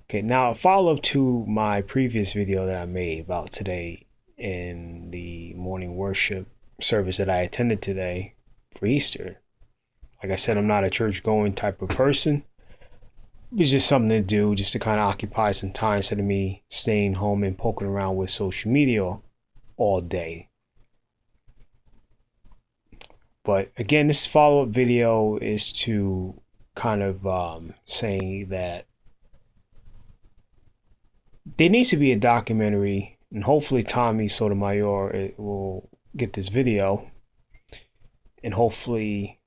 Okay, now a follow-up to my previous video that I made about today in the morning worship service that I attended today for Easter. Like I said, I'm not a church-going type of person. It was just something to do, just to kind of occupy some time instead of me staying home and poking around with social media all day. But again, this follow-up video is to kind of saying that there needs to be a documentary, and hopefully Tommy Sotomayor will get this video, and hopefully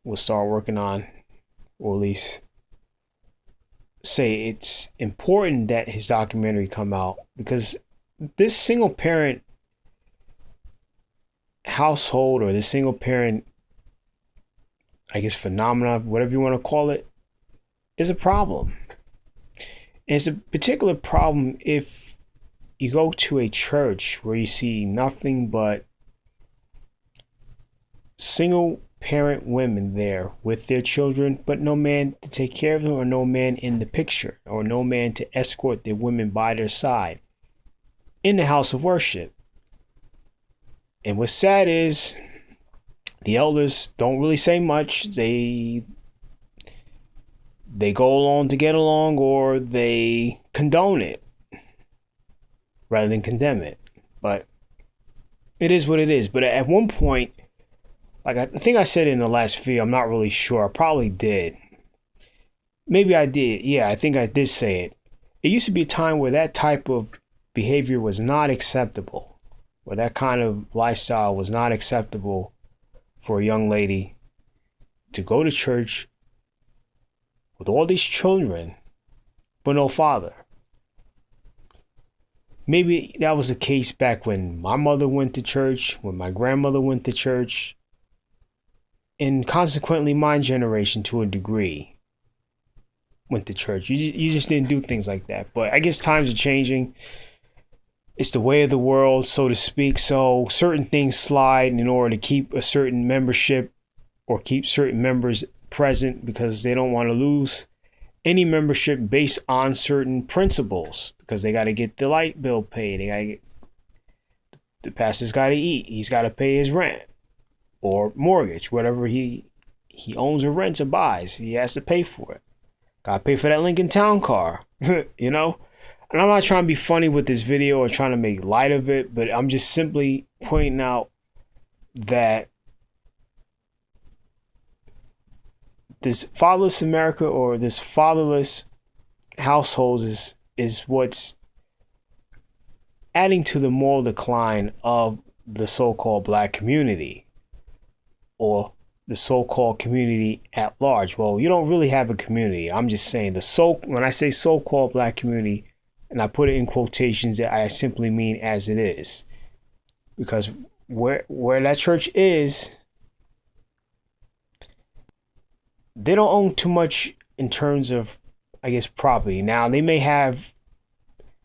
we'll start working on, or at least say it's important that his documentary come out, because this single parent household, or this single parent, I guess, phenomena, whatever you want to call it, is a problem. And it's a particular problem if you go to a church where you see nothing but single parent women there with their children, but no man to take care of them, or no man in the picture, or no man to escort their women by their side in the house of worship. And what's sad is the elders don't really say much. They go along to get along, or they condone it rather than condemn it. But it is what it is. But at one point, like I think I said in the last video, I'm not really sure. I probably did. Maybe I did. Yeah, I think I did say it. It used to be a time where that type of behavior was not acceptable, where that kind of lifestyle was not acceptable for a young lady to go to church with all these children, but no father. Maybe that was the case back when my mother went to church, when my grandmother went to church, and consequently my generation to a degree went to church. You just didn't do things like that. But I guess times are changing. It's the way of the world, so to speak. So certain things slide in order to keep a certain membership, or keep certain members present, because they don't want to lose any membership based on certain principles, because they got to get the light bill paid. They got to get, the pastor's got to eat. He's got to pay his rent or mortgage, whatever he owns or rents or buys. He has to pay for it. Got to pay for that Lincoln Town car, you know? And I'm not trying to be funny with this video or trying to make light of it, but I'm just simply pointing out that this fatherless America, or this fatherless households, is what's adding to the moral decline of the so-called black community, or the so-called community at large. Well, you don't really have a community. I'm just saying when I say so-called black community, and I put it in quotations, I simply mean as it is, because where that church is, they don't own too much in terms of, I guess, property. Now, they may have,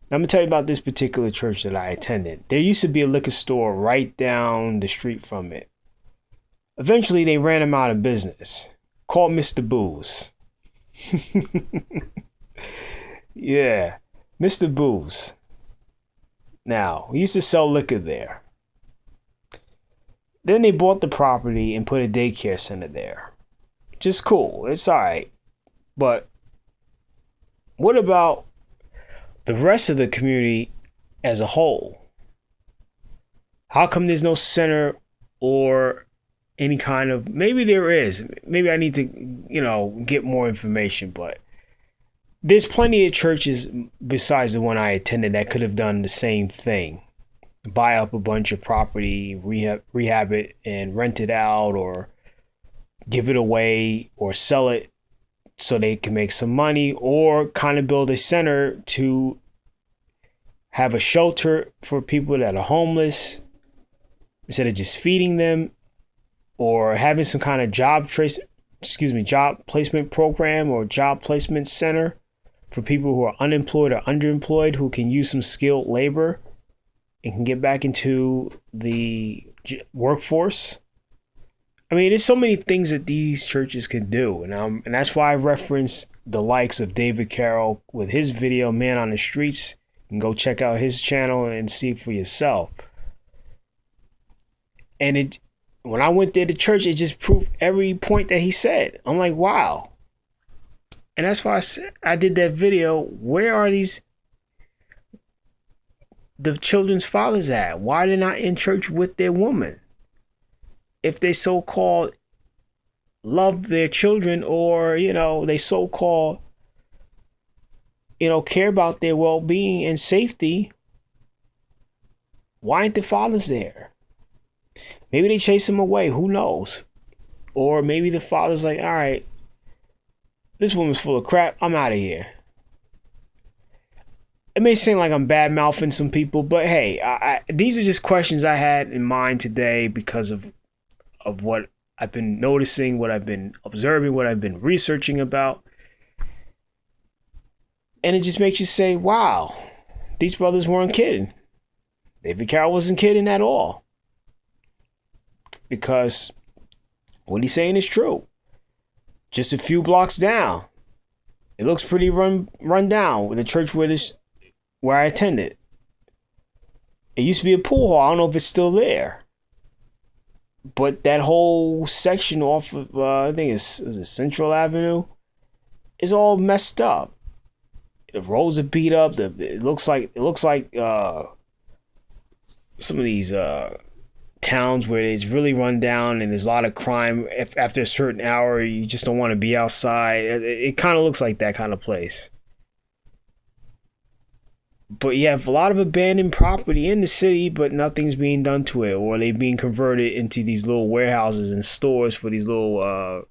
I'm going to tell you about this particular church that I attended. There used to be a liquor store right down the street from it. Eventually, they ran him out of business, called Mr. Booze. Yeah, Mr. Booze. Now, he used to sell liquor there. Then they bought the property and put a daycare center there. Just cool. It's all right. But what about the rest of the community as a whole? How come there's no center or any kind of, maybe there is. Maybe I need to, get more information, but there's plenty of churches besides the one I attended that could have done the same thing. Buy up a bunch of property, rehab it, and rent it out, or give it away, or sell it so they can make some money, or kind of build a center to have a shelter for people that are homeless, instead of just feeding them, or having some kind of job placement program, or job placement center for people who are unemployed or underemployed, who can use some skilled labor and can get back into the workforce. I mean, there's so many things that these churches can do, and that's why I reference the likes of David Carroll with his video, Man on the Streets. You can go check out his channel and see for yourself. And when I went there to church, it just proved every point that he said. I'm like, wow. And that's why I did that video. Where are the children's fathers at? Why are they not in church with their woman? If they so-called love their children, or, they so-called, care about their well-being and safety, why aren't the fathers there? Maybe they chase them away. Who knows? Or maybe the father's like, all right, this woman's full of crap. I'm out of here. It may seem like I'm bad mouthing some people, but hey, these are just questions I had in mind today because of what I've been noticing, what I've been observing, what I've been researching about. And it just makes you say, wow, these brothers weren't kidding. David Carroll wasn't kidding at all. Because what he's saying is true. Just a few blocks down, it looks pretty run down with the church where I attended. It used to be a pool hall. I don't know if it's still there. But that whole section off of, I think is Central Avenue, is all messed up. The roads are beat up. It looks like some of these towns where it's really run down and there's a lot of crime. After a certain hour, you just don't want to be outside. It kind of looks like that kind of place. But you have a lot of abandoned property in the city, but nothing's being done to it, or they're being converted into these little warehouses and stores for these little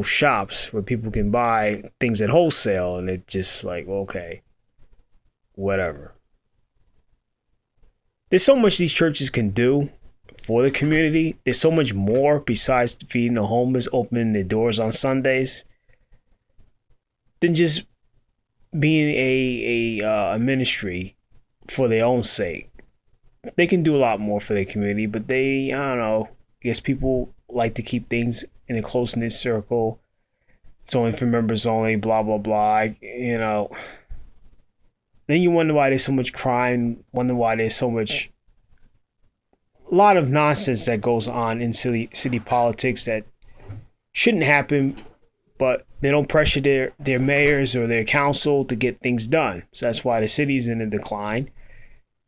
shops where people can buy things at wholesale, and it's just like, okay, whatever. There's so much these churches can do for the community. There's so much more besides feeding the homeless, opening their doors on Sundays, than just being a ministry for their own sake. They can do a lot more for their community, but I don't know, I guess people like to keep things in a close-knit circle. It's only for members only, blah, blah, blah, Then you wonder why there's so much crime, wonder why there's a lot of nonsense that goes on in city politics that shouldn't happen, but they don't pressure their mayors or their council to get things done. So that's why the city's in a decline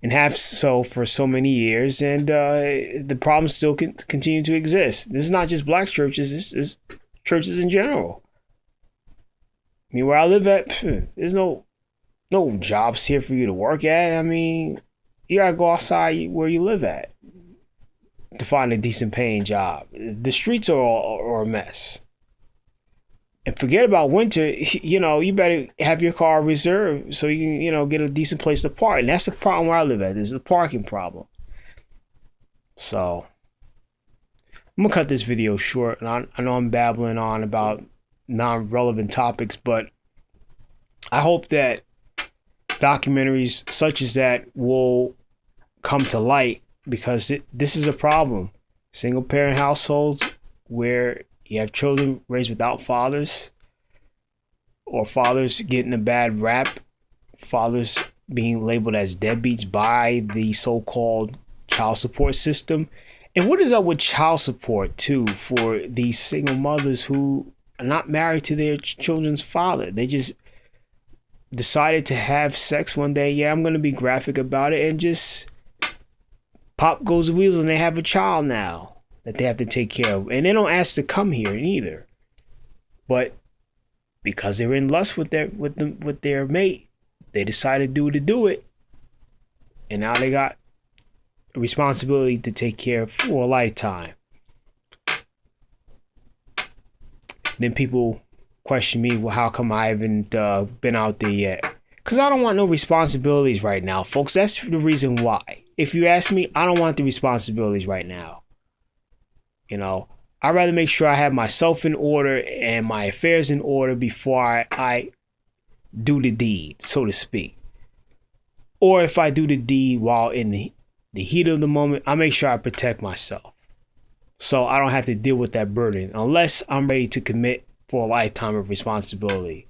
and have so for so many years. And the problems still continue to exist. This is not just black churches. This is churches in general. I mean, where I live at, there's no jobs here for you to work at. I mean, you gotta go outside where you live at to find a decent paying job. The streets are a mess. And forget about winter, you better have your car reserved so you can, get a decent place to park. And that's the problem where I live at. There's a parking problem. So I'm gonna cut this video short. And I know I'm babbling on about non-relevant topics, but I hope that documentaries such as that will come to light, because this is a problem. Single parent households where you have children raised without fathers, or fathers getting a bad rap, fathers being labeled as deadbeats by the so-called child support system. And what is up with child support too for these single mothers who are not married to their children's father? They just decided to have sex one day. Yeah, I'm going to be graphic about it. And just pop goes the wheels and they have a child now that they have to take care of. And they don't ask to come here either. But because they're in lust with their mate, they decided to do it. And now they got a responsibility to take care of for a lifetime. Then people question me, well, how come I haven't been out there yet? Because I don't want no responsibilities right now, folks. That's the reason why. If you ask me, I don't want the responsibilities right now. I'd rather make sure I have myself in order and my affairs in order before I do the deed, so to speak. Or if I do the deed while in the heat of the moment, I make sure I protect myself, so I don't have to deal with that burden unless I'm ready to commit for a lifetime of responsibility.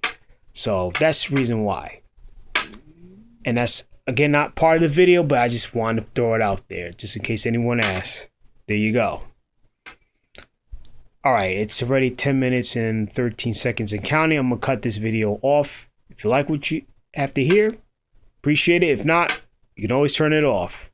So that's the reason why. And that's, again, not part of the video, but I just wanted to throw it out there just in case anyone asks. There you go. All right, it's already 10 minutes and 13 seconds and counting. I'm going to cut this video off. If you like what you have to hear, appreciate it. If not, you can always turn it off.